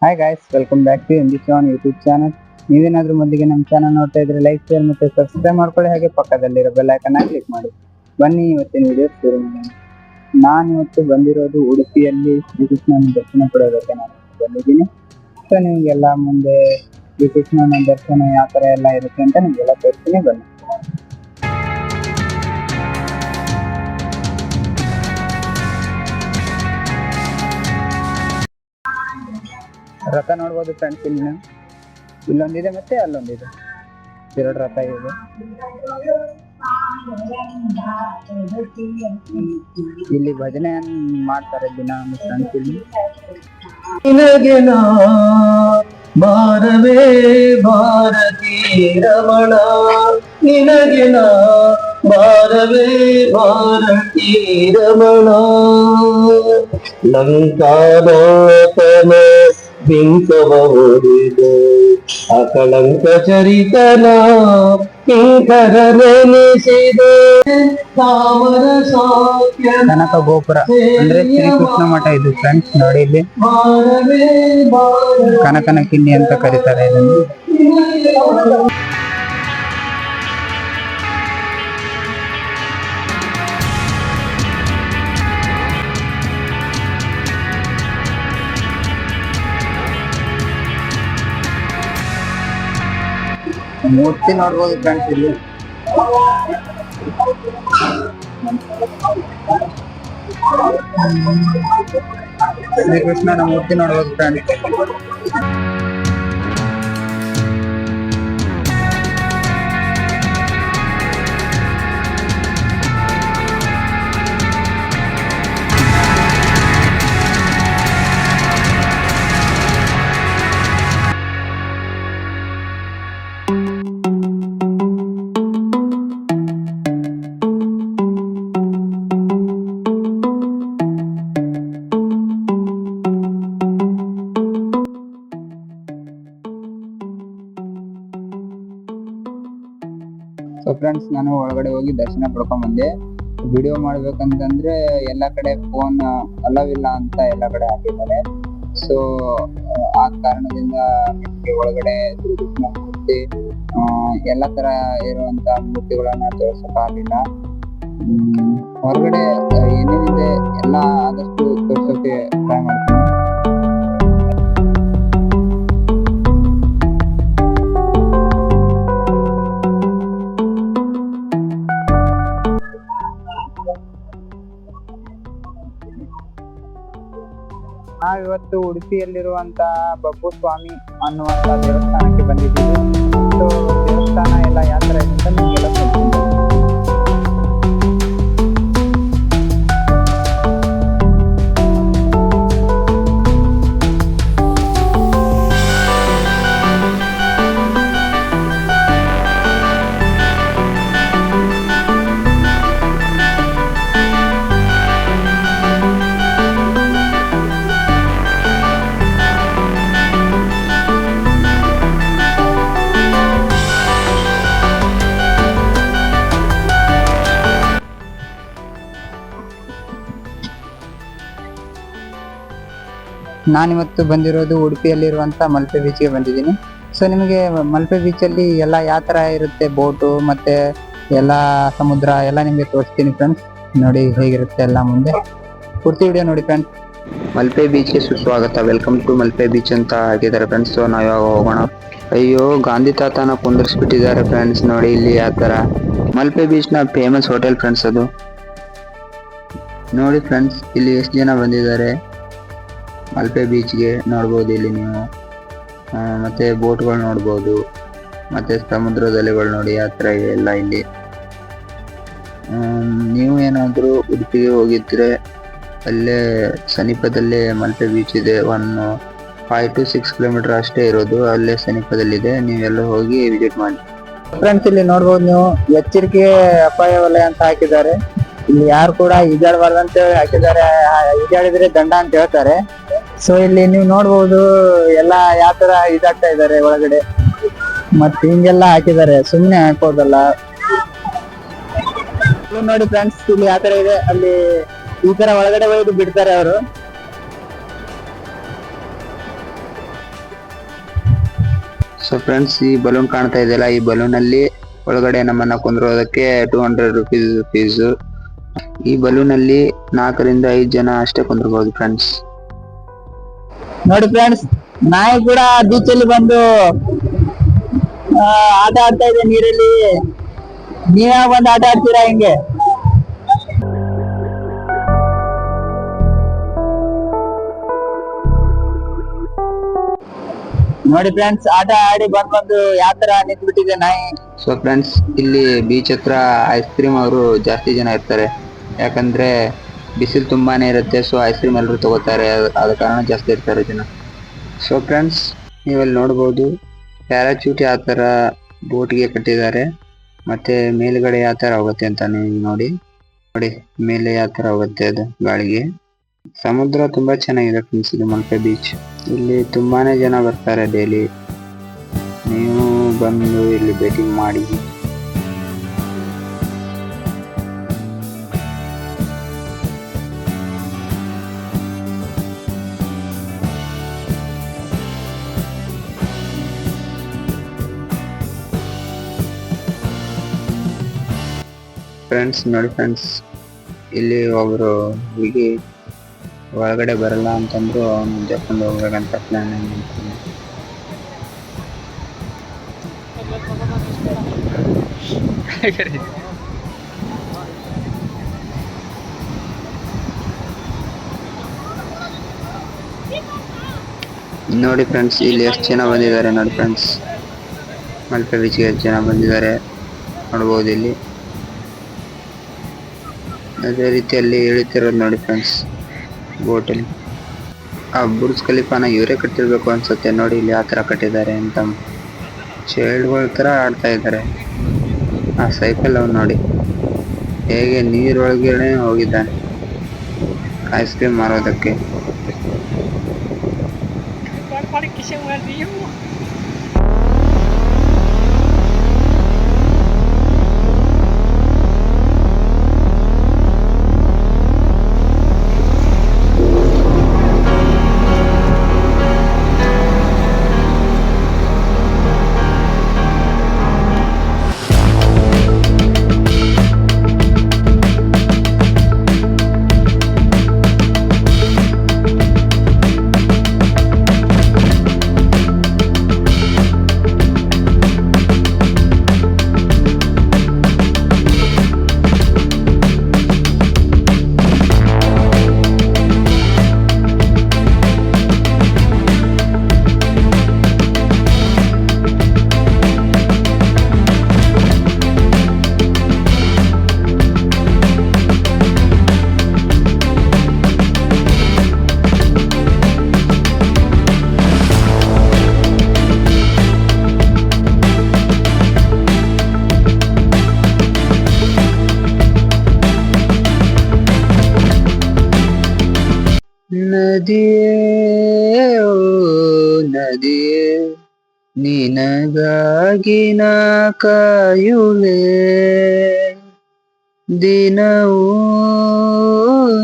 Hi guys, welcome back to MG Sevan YouTube channel. ನೀವೇನಾದ್ರೂ ಮೊದಲಿಗೆ ನಮ್ಮ ಚಾನಲ್ ನೋಡ್ತಾ ಇದ್ರೆ ಲೈಕ್, ಶೇರ್ ಮತ್ತೆ ಸಬ್ಸ್ಕ್ರೈಬ್ ಮಾಡ್ಕೊಳ್ಳಿ. ಹಾಗೆ ಪಕ್ಕದಲ್ಲಿರೋ ಬೆಲ್ ಐಕಾನ್ ಕ್ಲಿಕ್ ಮಾಡಿ. ಬನ್ನಿ ಇವತ್ತಿನ ವಿಡಿಯೋ ಶುರು ಮಾಡೋಣ. ನಾನು ಇವತ್ತು ಬಂದಿರೋದು ಉಡುಪಿಯಲ್ಲಿ ಶ್ರೀಕೃಷ್ಣನ ದರ್ಶನ ಪಡೆಯೋದಕ್ಕೆ ನಾನು ಬಂದಿದ್ದೀನಿ. ಸೊ ನಿಮಗೆಲ್ಲ ಮುಂದೆ ಶ್ರೀಕೃಷ್ಣನ ದರ್ಶನ ಯಾವ ಥರ ಎಲ್ಲ ಇರುತ್ತೆ ಅಂತ ನಿಮಗೆಲ್ಲ ತೋರಿಸ್ತೀನಿ, ಬನ್ನಿ. ರಥ ನೋಡ್ಬೋದು ಫ್ರೆಂಡ್ಸ್. ಇಲ್ಲೊಂದಿದೆ ಮತ್ತೆ ಅಲ್ಲೊಂದಿದೆ, ಎರಡು ರಥ ಇದೆ. ಇಲ್ಲಿ ಭಜನೆ ಮಾಡ್ತಾರೆ ದಿನ ಫ್ರೆಂಡ್ಸ್. ಇಲ್ಲಿ ಭಾರವೇ ಭಾರತೀ ರಮಣ, ನಿನಗೆ ನಾ ಭಾರವೇ ಭಾರತೀ ರಮಣ. ಲಂಕಾನಾಥನ ಬಿಂಕವರಿದು ಅಕಳಂಕ ಚರಿತನ ಕಿಂಕರ ನೆನೆಸಿದೆ. ತಾಮರ ಸಾಕ್ಯ ಕನಕ ಗೋಪುರ ಅಂದ್ರೆ ಶ್ರೀಕೃಷ್ಣ ಮಠ ಇದು ಫ್ರೆಂಡ್ಸ್. ನೋಡಿ, ಇಲ್ಲಿ ಕನಕನ ಕಿಂಡಿ ಅಂತ ಕರೀತಾರೆ ಇದನ್ನು. ಮೂರ್ತಿ ನೋಡ್ಬೋದು ಫ್ರೆಂಡ್ಸ್. ಇಲ್ಲಿ ಶ್ರೀಕೃಷ್ಣನ ಮೂರ್ತಿ ನೋಡ್ಬೋದು ಫ್ರೆಂಡ್ಸ್. ಸೊ ಫ್ರೆಂಡ್ಸ್, ನಾನು ಒಳಗಡೆ ಹೋಗಿ ದರ್ಶನ ಪಡ್ಕೊಂಡ್ ಬಂದೆ. ವಿಡಿಯೋ ಮಾಡ್ಬೇಕಂತಂದ್ರೆ ಎಲ್ಲ ಕಡೆ ಫೋನ್ ಅಲವ್ ಇಲ್ಲ ಅಂತ ಎಲ್ಲ ಕಡೆ ಹಾಕಿದ್ದಾರೆ. ಸೊ ಆ ಕಾರಣದಿಂದ ನಿಮಗೆ ಒಳಗಡೆ ಶ್ರೀಕೃಷ್ಣ ಮೂರ್ತಿ ಎಲ್ಲ ತರ ಇರುವಂತ ಮೂರ್ತಿಗಳನ್ನ ತೋರ್ಸಕ್ಕಾಗಲಿಲ್ಲ. ಹೊರಗಡೆ ಏನೇನಿದೆ ಎಲ್ಲ ಆದಷ್ಟು ತೋರ್ಸೋಕೆ ಟ್ರೈ ಮಾಡ್ತೀನಿ. ನಾವಿವತ್ತು ಉಡುಪಿಯಲ್ಲಿರುವಂತಹ ಬಬ್ಬು ಸ್ವಾಮಿ ಅನ್ನುವಂತ ದೇವಸ್ಥಾನಕ್ಕೆ ಬಂದಿದ್ದೀವಿ. ಸೊ ದೇವಸ್ಥಾನ ಎಲ್ಲ ಯಾವ ತರ ಇದೆ ಅಂತ ನಿಮಗೆಲ್ಲ ಹೇಳ್ತೀನಿ. ನಾನಿವತ್ತು ಬಂದಿರೋದು ಉಡುಪಿಯಲ್ಲಿರುವಂಥ ಮಲ್ಪೆ ಬೀಚ್ಗೆ ಬಂದಿದ್ದೀನಿ. ಸೊ ನಿಮಗೆ ಮಲ್ಪೆ ಬೀಚಲ್ಲಿ ಎಲ್ಲ ಯಾವ ಥರ ಇರುತ್ತೆ, ಬೋಟು ಮತ್ತು ಎಲ್ಲ ಸಮುದ್ರ ಎಲ್ಲ ನಿಮಗೆ ತೋರಿಸ್ತೀನಿ ಫ್ರೆಂಡ್ಸ್. ನೋಡಿ ಹೇಗಿರುತ್ತೆ ಎಲ್ಲ ಮುಂದೆ ಪೂರ್ತಿ ವಿಡಿಯೋ ನೋಡಿ ಫ್ರೆಂಡ್ಸ್. ಮಲ್ಪೆ ಬೀಚ್ಗೆ ಸುಸ್ವಾಗತ, ವೆಲ್ಕಮ್ ಟು ಮಲ್ಪೆ ಬೀಚ್ ಅಂತ ಹಾಕಿದ್ದಾರೆ ಫ್ರೆಂಡ್ಸ್. ಸೊ ನಾವು ಯಾವಾಗ ಹೋಗೋಣ. ಅಯ್ಯೋ, ಗಾಂಧಿ ತಾತನ ಕುಂದರ್ಸ್ಬಿಟ್ಟಿದ್ದಾರೆ ಫ್ರೆಂಡ್ಸ್. ನೋಡಿ ಇಲ್ಲಿ ಯಾವ ಥರ ಮಲ್ಪೆ ಬೀಚ್ನ ಫೇಮಸ್ ಹೋಟೆಲ್ ಫ್ರೆಂಡ್ಸ್ ಅದು. ನೋಡಿ ಫ್ರೆಂಡ್ಸ್, ಇಲ್ಲಿ ಎಷ್ಟು ಜನ ಬಂದಿದ್ದಾರೆ ಮಲ್ಪೆ ಬೀಚ್ಗೆ ನೋಡ್ಬೋದು. ಇಲ್ಲಿ ನೀವು ಮತ್ತೆ ಬೋಟ್ಗಳು ನೋಡ್ಬೋದು, ಮತ್ತೆ ಸಮುದ್ರದ ಅಲೆಗಳು ನೋಡಿ ಯಾವ ಥರ ಇದೆ ಎಲ್ಲ ಇಲ್ಲಿ. ನೀವು ಏನಾದರೂ ಉಡುಪಿಗೆ ಹೋಗಿದ್ರೆ ಅಲ್ಲೇ ಸಮೀಪದಲ್ಲೇ ಮಲ್ಪೆ ಬೀಚ್ ಇದೆ. 5 to 6 ಕಿಲೋಮೀಟರ್ ಅಷ್ಟೇ ಇರೋದು, ಅಲ್ಲೇ ಸಮೀಪದಲ್ಲಿದೆ. ನೀವೆಲ್ಲ ಹೋಗಿ ವಿಸಿಟ್ ಮಾಡಿ ಫ್ರೆಂಡ್ಸ್. ಇಲ್ಲಿ ನೋಡ್ಬೋದು ನೀವು, ಎಚ್ಚರಿಕೆ ಅಪಾಯ ವಲಯ ಅಂತ ಹಾಕಿದ್ದಾರೆ. ಇಲ್ಲಿ ಯಾರು ಕೂಡ ಈಜಾಡಬಾರ್ದಂತ ಹಾಕಿದ್ದಾರೆ. ಈಜಾಡಿದ್ರೆ ದಂಡ ಅಂತ ಹೇಳ್ತಾರೆ. ಸೊ ಇಲ್ಲಿ ನೀವು ನೋಡ್ಬೋದು ಎಲ್ಲ ಯಾವ ತರ ಇದಾಗ್ತಾ ಇದಾರೆ ಒಳಗಡೆ, ಮತ್ತೆ ಹಿಂಗೆಲ್ಲ ಹಾಕಿದ್ದಾರೆ, ಸುಮ್ನೆ ಹಾಕೋದಲ್ಲ. ನೋಡಿ ಫ್ರೆಂಡ್ಸ್, ಇಲ್ಲಿ ಯಾವ ತರ ಇದೆ, ಅಲ್ಲಿ ಈ ತರ ಒಳಗಡೆ ಒಯ್ದು ಬಿಡ್ತಾರೆ ಅವರು. ಸೊ ಫ್ರೆಂಡ್ಸ್, ಈ ಬಲೂನ್ ಕಾಣ್ತಾ ಇದೆಯಲ್ಲ, ಈ ಬಲೂನ್ ಅಲ್ಲಿ ಒಳಗಡೆ ನಮ್ಮನ್ನ ಕುಂದ್ರೋದಕ್ಕೆ 200 ರುಪೀಸ್ ಫೀಸು. ಈ ಬಲೂನ್ ಅಲ್ಲಿ 4 ರಿಂದ 5 ಜನ ಅಷ್ಟೇ ಕುಂದ್ರಬಹುದು ಫ್ರೆಂಡ್ಸ್. ನೋಡಿ ಫ್ರೆಂಡ್ಸ್, ನಾಯಿ ಕೂಡ ಬೀಚ್ ಅಲ್ಲಿ ಬಂದು ಆಟ ಆಡ್ತಾ ಇದೆ ನೀರಲ್ಲಿ. ನೀವೇ ಬಂದು ಆಟ ಆಡ್ತೀರಾ ಹಿಂಗೆ? ನೋಡಿ ಫ್ರೆಂಡ್ಸ್, ಆಟ ಆಡಿ ಬಂದು ಯಾವ ತರ ನಿಂತು ಬಿಟ್ಟಿದೆ ನಾಯಿ. ಸೊ ಫ್ರೆಂಡ್ಸ್, ಇಲ್ಲಿ ಬೀಚ್ ಹತ್ರ ಐಸ್ ಕ್ರೀಮ್ ಅವರು ಜಾಸ್ತಿ ಜನ ಇರ್ತಾರೆ. ಯಾಕಂದ್ರೆ ಬಿಸಿಲು ತುಂಬಾನೇ ಇರುತ್ತೆ. ಸೊ ಐಸ್ ಕ್ರೀಮ್ ಎಲ್ಲರೂ ತಗೋತಾರೆ, ಆದ ಕಾರಣ ಜಾಸ್ತಿ ಇರ್ತಾರೆ ಜನ. ಸೊ ಫ್ರೆಂಡ್ಸ್, ನೀವಲ್ಲಿ ನೋಡ್ಬೋದು ಪ್ಯಾರಾಚೂಟ್ ಯಾವ ತರ ಬೋಟ್ಗೆ ಕಟ್ಟಿದ್ದಾರೆ, ಮತ್ತೆ ಮೇಲ್ಗಡೆ ಯಾವ ತರ ಹೋಗುತ್ತೆ ಅಂತ ನೀವು ನೋಡಿ. ಮೇಲೆ ಯಾವ ತರ ಹೋಗುತ್ತೆ ಅದು ಗಾಳಿಗೆ. ಸಮುದ್ರ ತುಂಬಾ ಚೆನ್ನಾಗಿದೆ ಫ್ರೆಂಡ್ಸ್, ಇದು ಮಲ್ಪೆ ಬೀಚ್. ಇಲ್ಲಿ ತುಂಬಾನೇ ಜನ ಬರ್ತಾರೆ ಡೈಲಿ. ನೀವು ಬಂದು ಇಲ್ಲಿ ಭೇಟಿ ಮಾಡಿ. ಫ್ರೆಂಡ್ಸ್ ನೋಡಿ ಫ್ರೆಂಡ್ಸ್, ಇಲ್ಲಿ ಒಬ್ರು ಹುಡುಗಿ ಒಳಗಡೆ ಬರಲ್ಲ ಅಂತಂದ್ರು ಅವನು ಜಪ್ಕೊಂಡು ಹೋಗ್ಬೇಕಂತ ಪ್ಲಾನ್ ಮಾಡ್ತಾನೆ. ನೋಡಿ ಫ್ರೆಂಡ್ಸ್, ಇಲ್ಲಿ ಎಷ್ಟು ಜನ ಬಂದಿದ್ದಾರೆ ನೋಡಿ ಫ್ರೆಂಡ್ಸ್. ಮಲ್ಪೆ ಬೀಚ್ಗೆ ಎಷ್ಟು ಜನ ಬಂದಿದ್ದಾರೆ ನೋಡ್ಬೋದು ಇಲ್ಲಿ. ಅದೇ ರೀತಿಯಲ್ಲಿ ಇಳಿತಿರೋದು ನೋಡಿ ಫ್ರೆಂಡ್ಸ್ ಬೋಟಲ್ಲಿ. ಆ ಬುರ್ಜ್ ಖಲೀಫಾನ ಇವರೇ ಕಟ್ಟಿರ್ಬೇಕು ಅನ್ಸುತ್ತೆ. ನೋಡಿ ಇಲ್ಲಿ ಯಾವ ತರ ಕಟ್ಟಿದ್ದಾರೆ ಅಂತ. ಚೈಲ್ಡ್ಗಳ ತರ ಆಡ್ತಾ ಇದ್ದಾರೆ. ಆ ಸೈಕಲ್ ಅವ್ನು ನೋಡಿ ಹೇಗೆ ನೀರೊಳಗಡೆ ಹೋಗಿದ್ದಾನೆ ಐಸ್ ಕ್ರೀಮ್ ಮಾರೋದಕ್ಕೆ. ನದಿಯೇ ಓ ನದಿಯೇ, ನಿನಗಾಗಿ ನಾ ಕಾಯುವೆ, ದಿನವೂ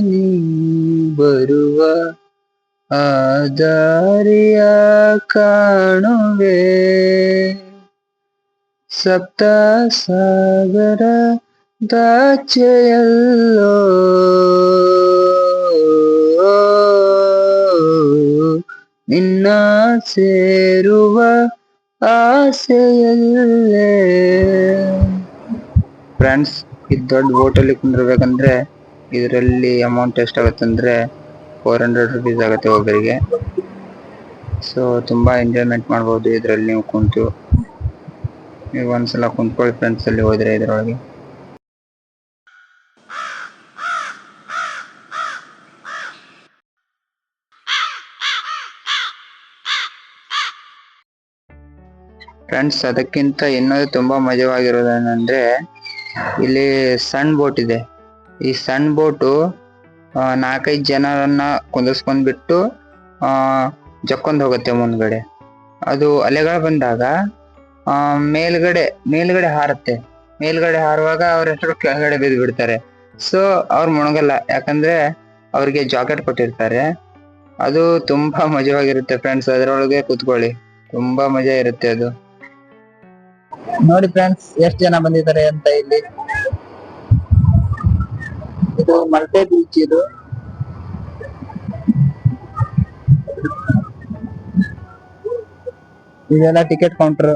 ನೀ ಬರುವ ಆ ದಾರಿಯ ಕಾಣುವೆ. ಸಪ್ತ ಸಾಗರ ದಾಚೆಯಲ್ಲೋ ನಿನ್ನ ಸೇರುವ ಆಸೆಯಲ್ಲೇ. ಫ್ರೆಂಡ್ಸ್, ಈ ದೊಡ್ಡ ಬೋಟಲ್ಲಿ ಕುಂದಿರ್ಬೇಕಂದ್ರೆ ಇದರಲ್ಲಿ ಅಮೌಂಟ್ ಎಷ್ಟಾಗುತ್ತಂದ್ರೆ 400 ರುಪೀಸ್ ಆಗುತ್ತೆ ಒಬ್ಬರಿಗೆ. ಸೊ ತುಂಬಾ ಎಂಜಾಯ್ಮೆಂಟ್ ಮಾಡ್ಬೋದು ಇದರಲ್ಲಿ ನೀವು ಕುಂತು. ನೀವು ಒಂದ್ಸಲ ಕುಂತ್ಕೊಳ್ಳಿ ಫ್ರೆಂಡ್ಸ್ ಅಲ್ಲಿ ಹೋದ್ರೆ ಇದರೊಳಗೆ. ಫ್ರೆಂಡ್ಸ್, ಅದಕ್ಕಿಂತ ಇನ್ನೊಂದು ತುಂಬಾ ಮಜವಾಗಿರೋದೇನೆಂದ್ರೆ ಇಲ್ಲಿ ಸಣ್ಣ ಬೋಟ್ ಇದೆ. ಈ ಸಣ್ಣ ಬೋಟು 4-5 ಜನರನ್ನ ಕುಂದಿಸ್ಕೊಂಡ್ಬಿಟ್ಟು ಜಕ್ಕೊಂಡ್ ಹೋಗುತ್ತೆ ಮುಂದ್ಗಡೆ. ಅದು ಅಲೆಗಳು ಬಂದಾಗ ಮೇಲ್ಗಡೆ ಹಾರುತ್ತೆ. ಮೇಲ್ಗಡೆ ಹಾರುವಾಗ ಅವ್ರ ಹೆಸರು ಕೆಳಗಡೆ ಬಿದ್ದು ಬಿಡ್ತಾರೆ. ಸೊ ಅವ್ರು ಮುಣಗಲ್ಲ, ಯಾಕಂದ್ರೆ ಅವ್ರಿಗೆ ಜಾಕೆಟ್ ಕೊಟ್ಟಿರ್ತಾರೆ. ಅದು ತುಂಬಾ ಮಜವಾಗಿರುತ್ತೆ ಫ್ರೆಂಡ್ಸ್, ಅದರೊಳಗೆ ಕೂತ್ಕೊಳ್ಳಿ. ತುಂಬಾ ಮಜಾ ಇರುತ್ತೆ ಅದು. ನೋಡಿ ಫ್ರೆಂಡ್ಸ್ ಎಷ್ಟು ಜನ ಬಂದಿದ್ದಾರೆ ಅಂತ ಇಲ್ಲಿ. ಇದು ಮಲ್ಪೆ ಬೀಚ್ ಇದು. ಇದೆಲ್ಲ ಟಿಕೆಟ್ ಕೌಂಟರ್.